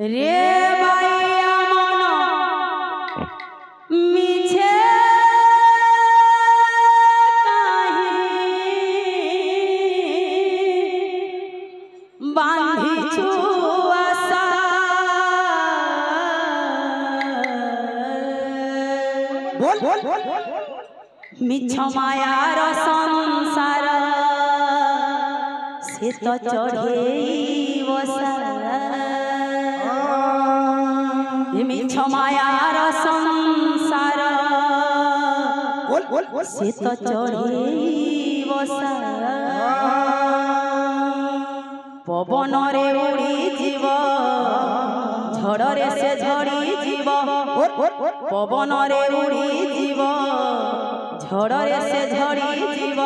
रे बाइया मनो मिछे काहे बांधिछु आशा बोल मिछ मायार संसार से तो चढ़े बसा मिछ मायार संसार से तो चढ़े बसा पवन रे उड़ी जीव झड़े से झड़ी जीव पवन रे उड़ी जीव झड़े से झड़ी जीव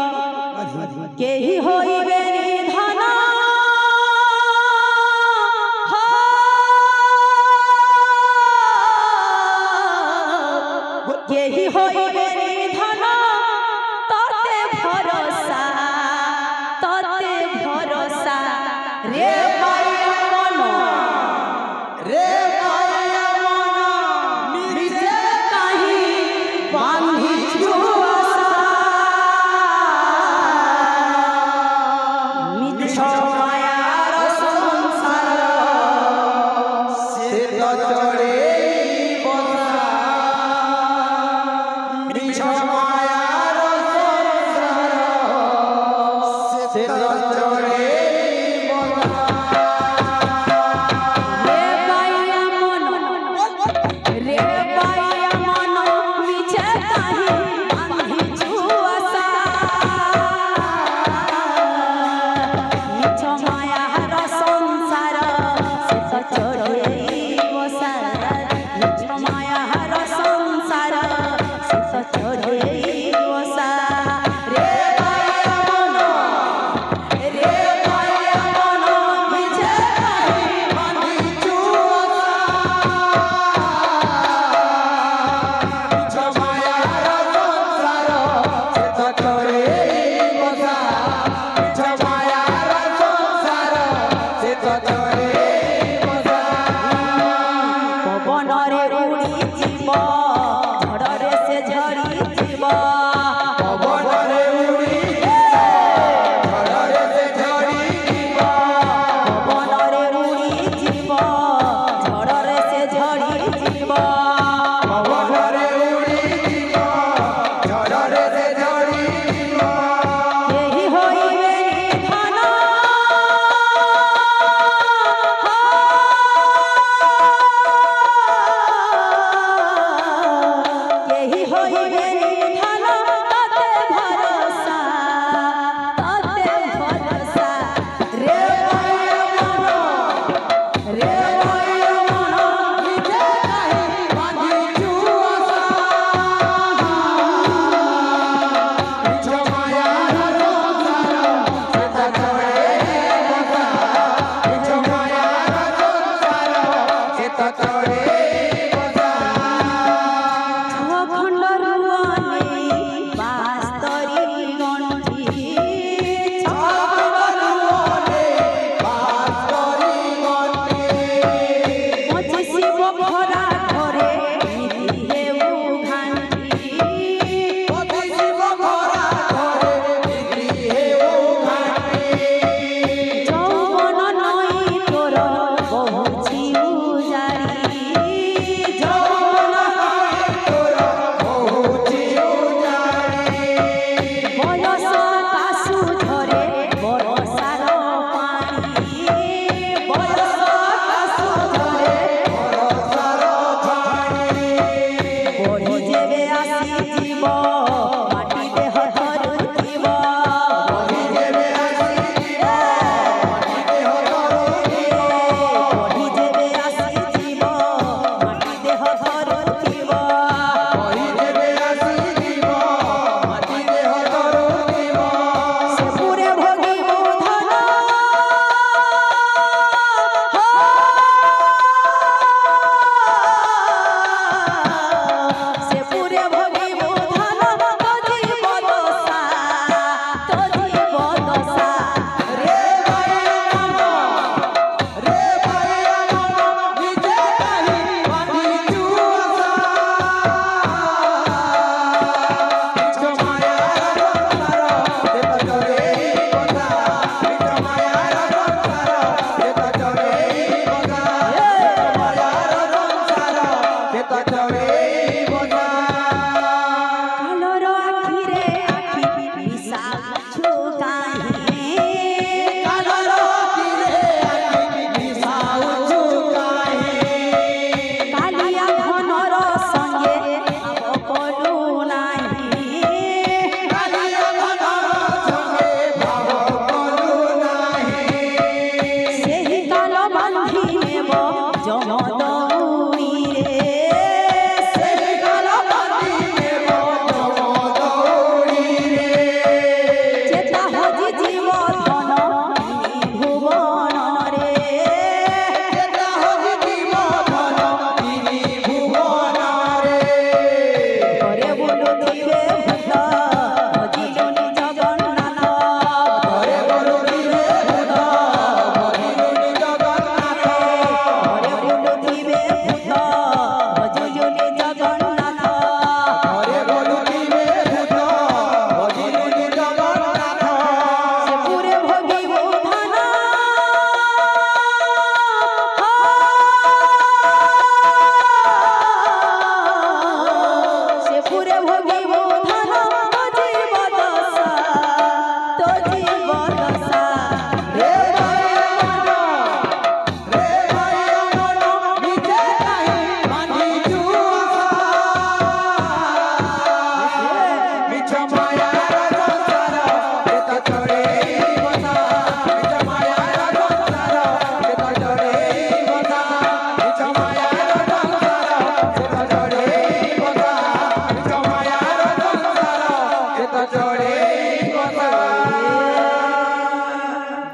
केही होइबे निधन केही होइबे निधन तते भरोसा रे बाइया मनो रे बाइया मनो मिछे काहे बांधिछु आशा मिछ मायार संसार से तो चढ़े बसा मिछ मायार संसार से तो चढ़े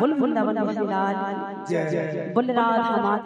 बोल वृंदावन बिहारी लाल जय जय बोल राधा माता